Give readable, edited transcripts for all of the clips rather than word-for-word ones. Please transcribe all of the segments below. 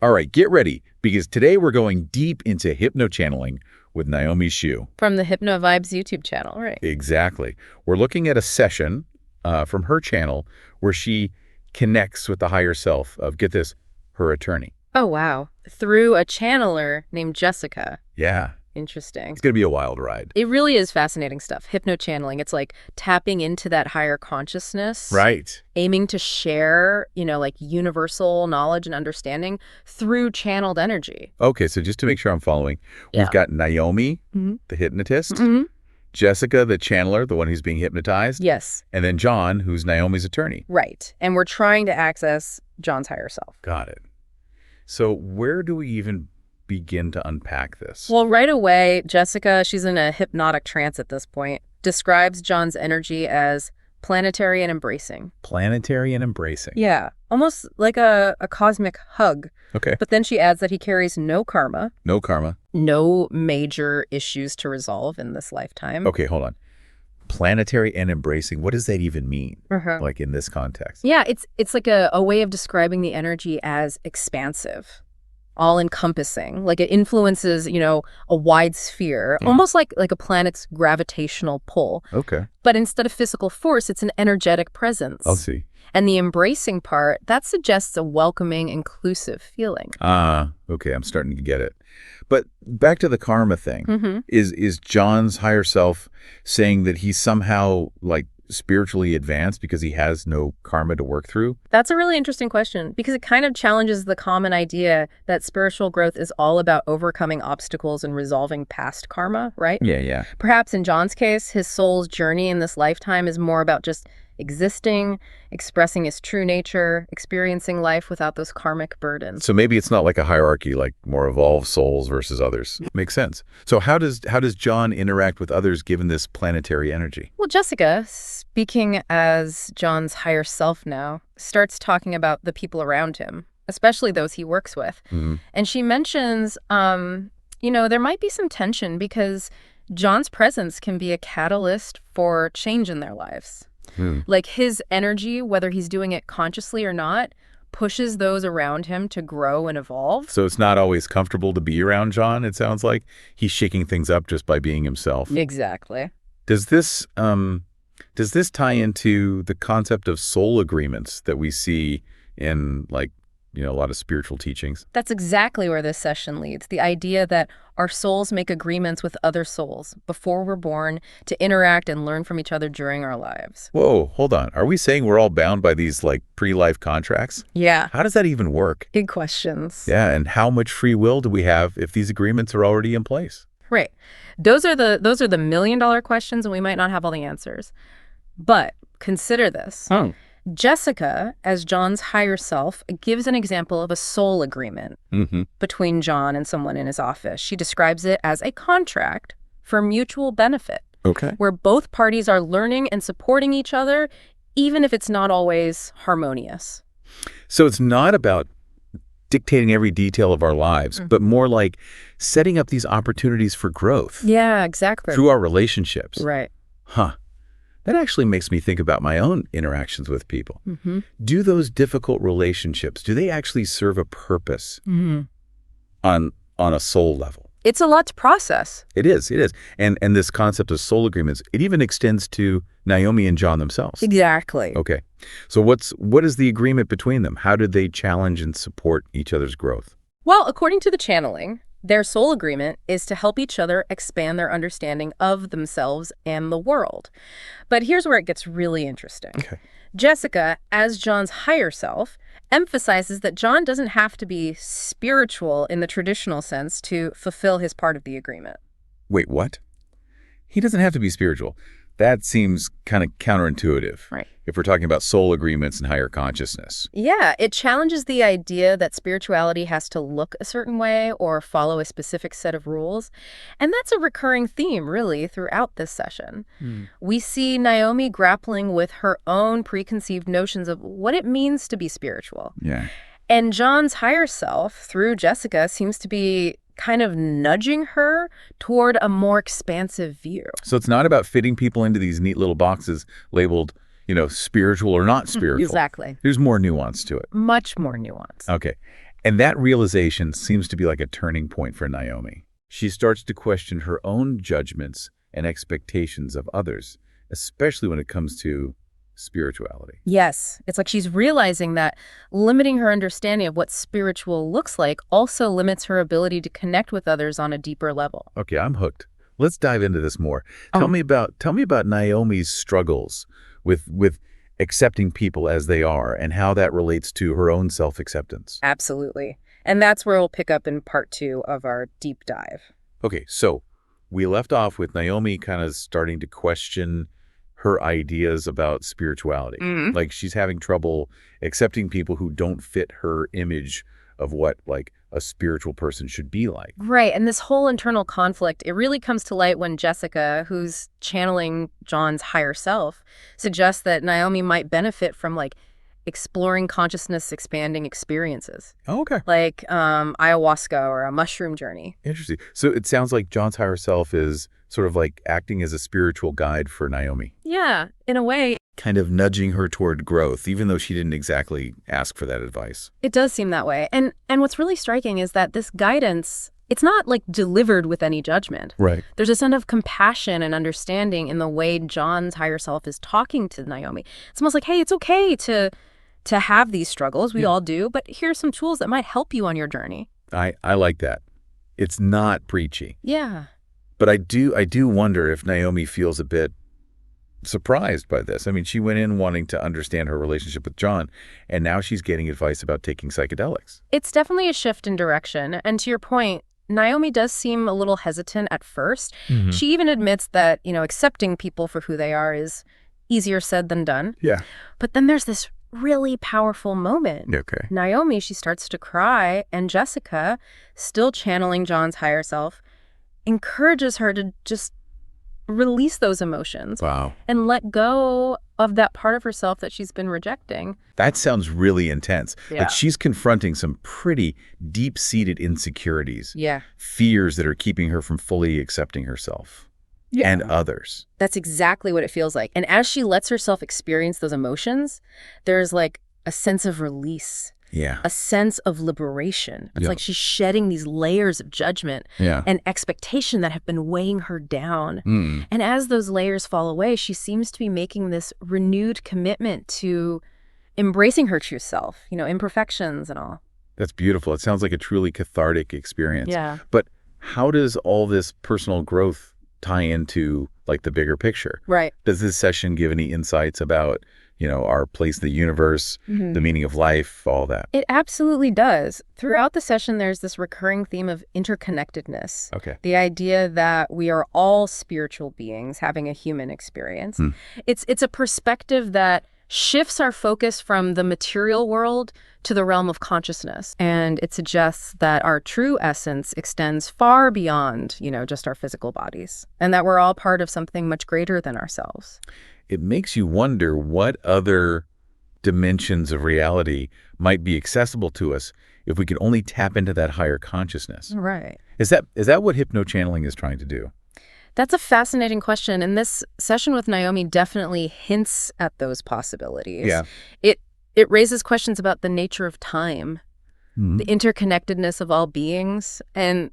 All right, get ready, because today we're going deep into hypno-channeling with Naomi Shu. From the Hypno Vibes YouTube channel, right? Exactly. We're looking at a session from her channel where she connects with the higher self of, get this, her attorney. Oh, wow. Through a channeler named Jessica. Yeah. Interesting. It's going to be a wild ride. It really is fascinating stuff. Hypno-channeling. It's like tapping into that higher consciousness. Right. Aiming to share, like universal knowledge and understanding through channeled energy. Okay, so just to make sure I'm following, we've got Naomi, the hypnotist, Jessica, the channeler, the one who's being hypnotized. Yes. And then John, who's Naomi's attorney. Right. And we're trying to access John's higher self. Got it. So where do we even begin to unpack this? Well, right away, Jessica, she's in a hypnotic trance at this point, describes John's energy as planetary and embracing. Planetary and embracing. Yeah, almost like a cosmic hug. Okay. But then she adds that he carries no karma. No karma. No major issues to resolve in this lifetime. Okay, hold on. Planetary and embracing, what does that even mean? Like in this context? Yeah, it's like a way of describing the energy as expansive, all-encompassing. Like it influences, a wide sphere, almost like a planet's gravitational pull. Okay. But instead of physical force, it's an energetic presence. I'll see. And the embracing part, that suggests a welcoming, inclusive feeling. Okay, I'm starting to get it. But back to the karma thing. Is John's higher self saying that he's somehow spiritually advanced because he has no karma to work through? That's a really interesting question because it kind of challenges the common idea that spiritual growth is all about overcoming obstacles and resolving past karma, right? Yeah. Perhaps in John's case, his soul's journey in this lifetime is more about just existing, expressing his true nature, experiencing life without those karmic burdens. So maybe it's not like a hierarchy, like more evolved souls versus others. Makes sense. So how does John interact with others given this planetary energy? Well, Jessica, speaking as John's higher self now, starts talking about the people around him, especially those he works with. And she mentions, there might be some tension because John's presence can be a catalyst for change in their lives. Like his energy, whether he's doing it consciously or not, pushes those around him to grow and evolve. So it's not always comfortable to be around John, it sounds like. He's shaking things up just by being himself. Exactly. Does this tie into the concept of soul agreements that we see in a lot of spiritual teachings? That's exactly where this session leads. The idea that our souls make agreements with other souls before we're born to interact and learn from each other during our lives. Whoa, hold on. Are we saying we're all bound by these pre-life contracts? Yeah. How does that even work? Big questions. Yeah, and how much free will do we have if these agreements are already in place? Right. Those are the million-dollar questions, and we might not have all the answers. But consider this. Jessica, as John's higher self, gives an example of a soul agreement between John and someone in his office. She describes it as a contract for mutual benefit, where both parties are learning and supporting each other, even if it's not always harmonious. So it's not about dictating every detail of our lives, but more like setting up these opportunities for growth. Yeah, exactly. Through our relationships. Right. That actually makes me think about my own interactions with people. Do those difficult relationships, do they actually serve a purpose on a soul level? It's a lot to process. It is. And this concept of soul agreements, it even extends to Naomi and John themselves. Exactly. Okay. So what is the agreement between them? How do they challenge and support each other's growth? Well, according to the channeling, their soul agreement is to help each other expand their understanding of themselves and the world. But here's where it gets really interesting. Jessica, as John's higher self, emphasizes that John doesn't have to be spiritual in the traditional sense to fulfill his part of the agreement. Wait, what? He doesn't have to be spiritual. That seems kind of counterintuitive. Right. If we're talking about soul agreements and higher consciousness. Yeah, it challenges the idea that spirituality has to look a certain way or follow a specific set of rules. And that's a recurring theme, really, throughout this session. We see Naomi grappling with her own preconceived notions of what it means to be spiritual. Yeah. And John's higher self, through Jessica, seems to be kind of nudging her toward a more expansive view. So it's not about fitting people into these neat little boxes labeled, spiritual or not spiritual. Exactly. There's more nuance to it. Much more nuance. Okay. And that realization seems to be like a turning point for Naomi. She starts to question her own judgments and expectations of others, especially when it comes to spirituality. Yes, it's like she's realizing that limiting her understanding of what spiritual looks like also limits her ability to connect with others on a deeper level. Okay, I'm hooked. Let's dive into this more. Tell me about Naomi's struggles with accepting people as they are and how that relates to her own self-acceptance. Absolutely. And that's where we'll pick up in part 2 of our deep dive. Okay, so we left off with Naomi kind of starting to question her ideas about spirituality. Like she's having trouble accepting people who don't fit her image of what like a spiritual person should be like. Right. And this whole internal conflict, it really comes to light when Jessica, who's channeling John's higher self, suggests that Naomi might benefit from like exploring consciousness expanding experiences. Oh, okay. Like ayahuasca or a mushroom journey. Interesting. So it sounds like John's higher self is sort of like acting as a spiritual guide for Naomi. Yeah, in a way. Kind of nudging her toward growth, even though she didn't exactly ask for that advice. It does seem that way. And what's really striking is that this guidance, it's not like delivered with any judgment. Right. There's a sense of compassion and understanding in the way John's higher self is talking to Naomi. It's almost like, hey, it's okay to have these struggles. We all do. But here's some tools that might help you on your journey. I like that. It's not preachy. Yeah. But I do wonder if Naomi feels a bit surprised by this. I mean, she went in wanting to understand her relationship with John, and now she's getting advice about taking psychedelics. It's definitely a shift in direction. And to your point, Naomi does seem a little hesitant at first. She even admits that, accepting people for who they are is easier said than done. Yeah. But then there's this really powerful moment. Okay. Naomi, she starts to cry, and Jessica, still channeling John's higher self, encourages her to just release those emotions. Wow. And let go of that part of herself that she's been rejecting. That sounds really intense. Yeah. Like she's confronting some pretty deep-seated insecurities. Yeah. Fears that are keeping her from fully accepting herself and others. That's exactly what it feels like. And as she lets herself experience those emotions, there's like a sense of release. Yeah. A sense of liberation. It's like she's shedding these layers of judgment and expectation that have been weighing her down. And as those layers fall away, she seems to be making this renewed commitment to embracing her true self, imperfections and all. That's beautiful. It sounds like a truly cathartic experience. Yeah. But how does all this personal growth tie into like the bigger picture? Right. Does this session give any insights about our place in the universe, the meaning of life, all that? It absolutely does. Throughout the session, there's this recurring theme of interconnectedness. Okay. The idea that we are all spiritual beings having a human experience. It's a perspective that shifts our focus from the material world to the realm of consciousness. And it suggests that our true essence extends far beyond, just our physical bodies, and that we're all part of something much greater than ourselves. It makes you wonder what other dimensions of reality might be accessible to us if we could only tap into that higher consciousness. Right. Is that what hypnochanneling is trying to do? That's a fascinating question. And this session with Naomi definitely hints at those possibilities. Yeah. It raises questions about the nature of time, the interconnectedness of all beings, and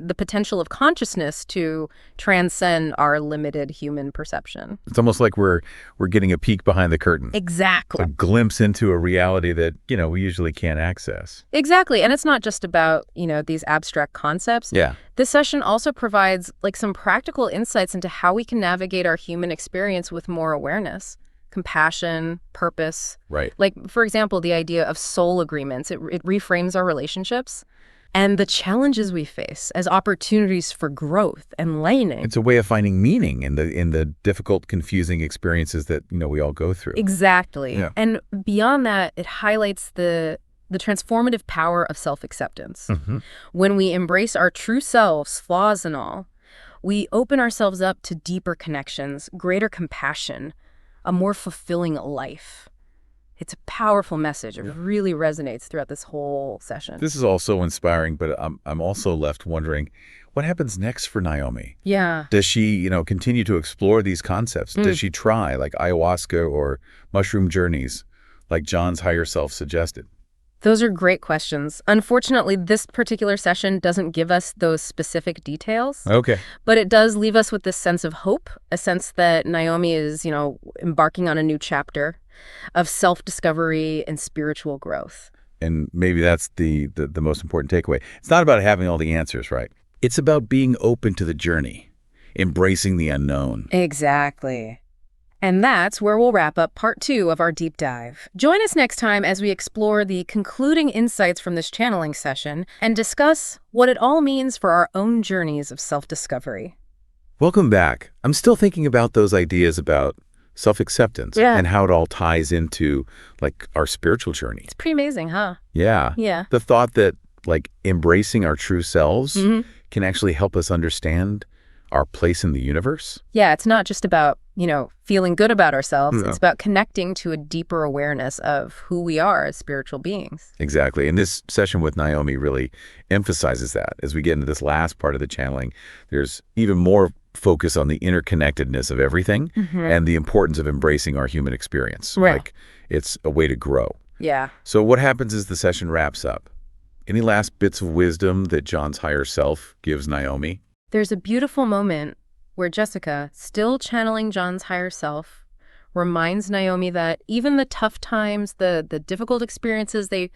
the potential of consciousness to transcend our limited human perception. It's almost like we're getting a peek behind the curtain. Exactly. A glimpse into a reality that, we usually can't access. Exactly. And it's not just about, these abstract concepts. Yeah. This session also provides like some practical insights into how we can navigate our human experience with more awareness, compassion, purpose. Right. Like, for example, the idea of soul agreements. It reframes our relationships and the challenges we face as opportunities for growth and learning. It's a way of finding meaning in the difficult, confusing experiences that, we all go through. Exactly. Yeah. And beyond that, it highlights the transformative power of self-acceptance. When we embrace our true selves, flaws and all, we open ourselves up to deeper connections, greater compassion, a more fulfilling life. It's a powerful message. It really resonates throughout this whole session. This is all so inspiring, but I'm also left wondering, what happens next for Naomi? Yeah. Does she, continue to explore these concepts? Does she try like ayahuasca or mushroom journeys like John's higher self suggested? Those are great questions. Unfortunately, this particular session doesn't give us those specific details. Okay. But it does leave us with this sense of hope, a sense that Naomi is, embarking on a new chapter of self-discovery and spiritual growth. And maybe that's the most important takeaway. It's not about having all the answers, right? It's about being open to the journey, embracing the unknown. Exactly. And that's where we'll wrap up part 2 of our deep dive. Join us next time as we explore the concluding insights from this channeling session and discuss what it all means for our own journeys of self-discovery. Welcome back. I'm still thinking about those ideas about self-acceptance and how it all ties into our spiritual journey. It's pretty amazing, huh? Yeah. Yeah. The thought that embracing our true selves can actually help us understand our place in the universe. Yeah, it's not just about, feeling good about ourselves. No. It's about connecting to a deeper awareness of who we are as spiritual beings. Exactly. And this session with Naomi really emphasizes that. As we get into this last part of the channeling, there's even more focus on the interconnectedness of everything and the importance of embracing our human experience. Right. It's a way to grow. Yeah. So what happens as the session wraps up? Any last bits of wisdom that John's higher self gives Naomi? There's a beautiful moment where Jessica, still channeling John's higher self, reminds Naomi that even the tough times, the difficult experiences, they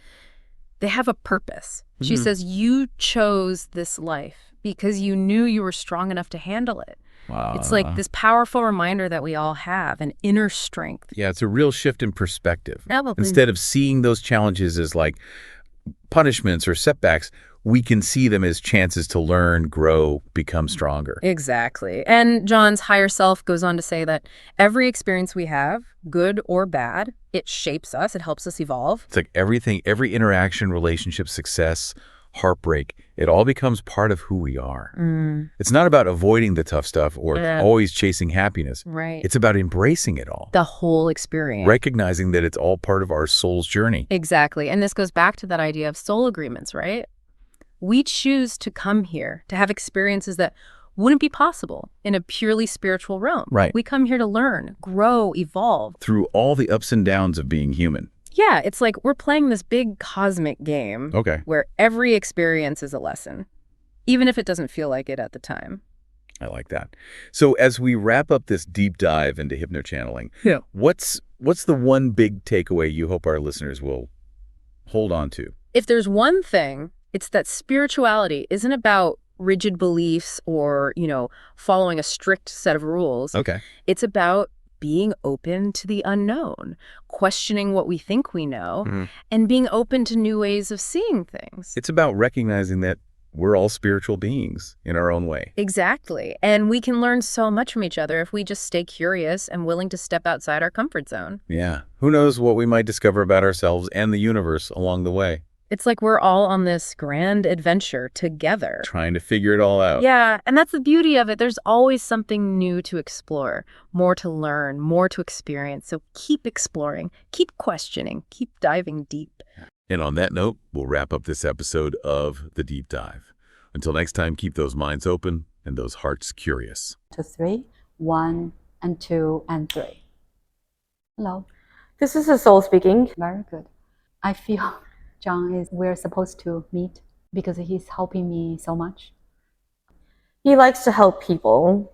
have a purpose. She says, you chose this life because you knew you were strong enough to handle it. Wow. It's like this powerful reminder that we all have, an inner strength. Yeah, it's a real shift in perspective. Probably. Instead of seeing those challenges as punishments or setbacks, we can see them as chances to learn, grow, become stronger. Exactly. And John's higher self goes on to say that every experience we have, good or bad, it shapes us, it helps us evolve. It's like everything, every interaction, relationship, success, heartbreak, it all becomes part of who we are. It's not about avoiding the tough stuff or always chasing happiness. Right. It's about embracing it all. The whole experience. Recognizing that it's all part of our soul's journey. Exactly. And this goes back to that idea of soul agreements, right? We choose to come here to have experiences that wouldn't be possible in a purely spiritual realm. Right. We come here to learn, grow, evolve. Through all the ups and downs of being human. Yeah, it's like we're playing this big cosmic game where every experience is a lesson, even if it doesn't feel like it at the time. I like that. So as we wrap up this deep dive into hypnochanneling, what's the one big takeaway you hope our listeners will hold on to? If there's one thing, it's that spirituality isn't about rigid beliefs or, following a strict set of rules. Okay. It's about being open to the unknown, questioning what we think we know, and being open to new ways of seeing things. It's about recognizing that we're all spiritual beings in our own way. Exactly. And we can learn so much from each other if we just stay curious and willing to step outside our comfort zone. Yeah. Who knows what we might discover about ourselves and the universe along the way. It's like we're all on this grand adventure together. Trying to figure it all out. Yeah, and that's the beauty of it. There's always something new to explore, more to learn, more to experience. So keep exploring, keep questioning, keep diving deep. And on that note, we'll wrap up this episode of The Deep Dive. Until next time, keep those minds open and those hearts curious. 2, 3, 1 and 2 and 3. Hello. This is the soul speaking. Very good. I feel we're supposed to meet because he's helping me so much. He likes to help people.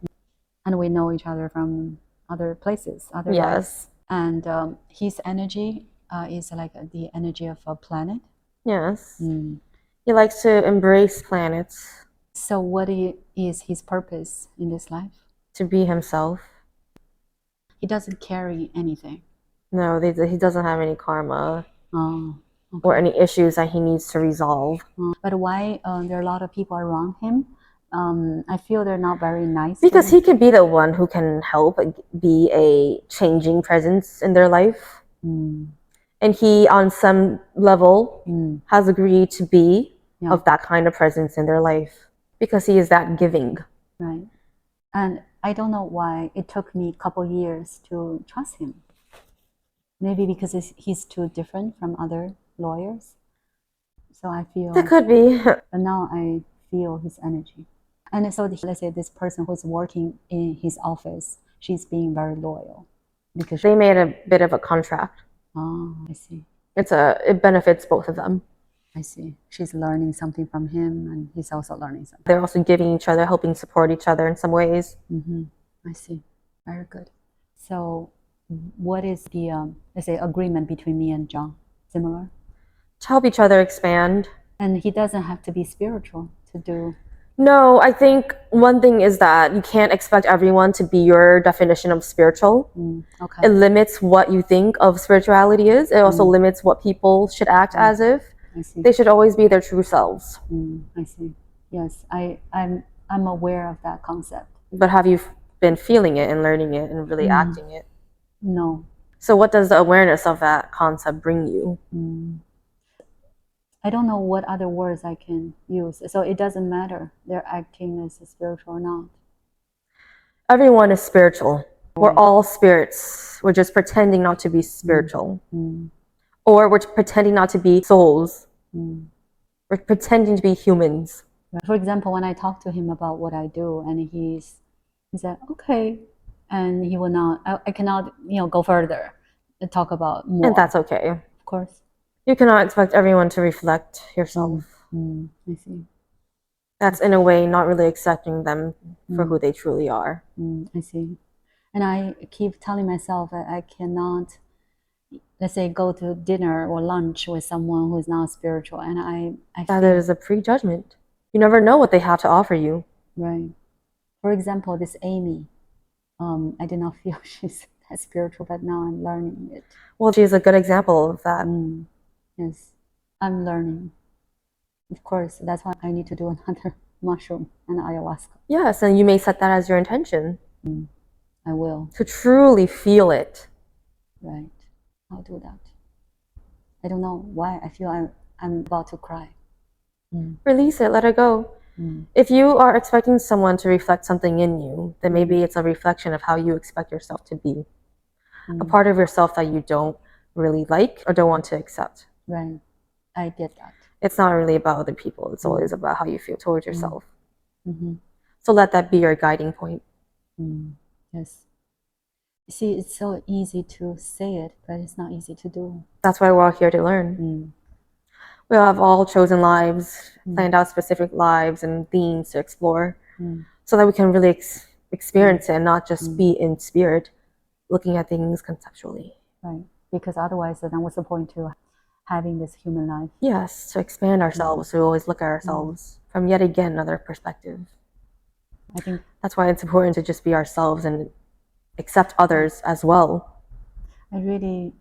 And we know each other from other places, other lives. And his energy is like the energy of a planet. Yes. He likes to embrace planets. So what is his purpose in this life? To be himself. He doesn't carry anything. No, he doesn't have any karma. Oh. Okay. Or any issues that he needs to resolve. But why there are a lot of people around him? I feel they're not very nice. Because he can be the one who can help be a changing presence in their life. And he, on some level, has agreed to be of that kind of presence in their life. Because he is that giving. Right. And I don't know why it took me a couple years to trust him. Maybe because he's too different from other lawyers. So I feel that could be. But now I feel his energy. And so let's say this person who's working in his office, she's being very loyal because they made a bit of a contract. Oh, I see. It benefits both of them. I see. She's learning something from him, and he's also learning something. They're also giving each other, helping support each other in some ways. I see. Very good. So what is the, let's say, agreement between me and John? Similar? To help each other expand. And he doesn't have to be spiritual to do... No, I think one thing is that you can't expect everyone to be your definition of spiritual. Okay. It limits what you think of spirituality is. It also limits what people should act as if. I see. They should always be their true selves. I see. Yes, I'm aware of that concept. But have you been feeling it and learning it and really acting it? No. So what does the awareness of that concept bring you? I don't know what other words I can use. So it doesn't matter they're acting as spiritual or not. Everyone is spiritual. We're all spirits. We're just pretending not to be spiritual. Or we're pretending not to be souls. We're pretending to be humans. For example, when I talk to him about what I do, and he said, okay, and he will not, I cannot, go further and talk about more. And that's okay. Of course. You cannot expect everyone to reflect yourself. I see. That's in a way not really accepting them for who they truly are. I see. And I keep telling myself that I cannot, let's say, go to dinner or lunch with someone who is not spiritual. And I That is a prejudgment. You never know what they have to offer you. Right. For example, this Amy, I did not feel she's that spiritual, but now I'm learning it. Well, she's a good example of that. Yes, I'm learning. Of course, that's why I need to do another mushroom and ayahuasca. Yes, and you may set that as your intention. I will. To truly feel it. Right. I'll do that. I don't know why I feel I'm about to cry. Release it, let it go. If you are expecting someone to reflect something in you, then maybe it's a reflection of how you expect yourself to be. A part of yourself that you don't really like or don't want to accept. Right. I get that. It's not really about other people. It's always about how you feel towards yourself. So let that be your guiding point. Yes. You see, it's so easy to say it, but it's not easy to do. That's why we're all here to learn. We have all chosen lives, planned out specific lives and themes to explore, so that we can really experience it and not just be in spirit, looking at things conceptually. Right. Because otherwise, then what's the point to having this human life? Yes, to expand ourselves, to always look at ourselves from yet again another perspective. I think that's why it's important to just be ourselves and accept others as well. I'm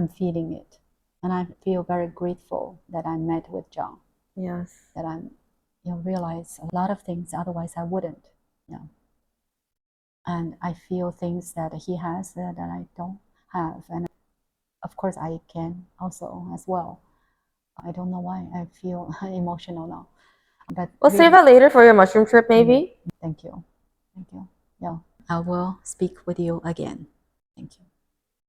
feeling it. And I feel very grateful that I met with John. Yes. That I realize a lot of things otherwise I wouldn't. And I feel things that he has that I don't have. And of course I can also as well. I don't know why I feel emotional now. But we'll save that later for your mushroom trip, maybe. Thank you. Thank you. Yeah. I will speak with you again. Thank you.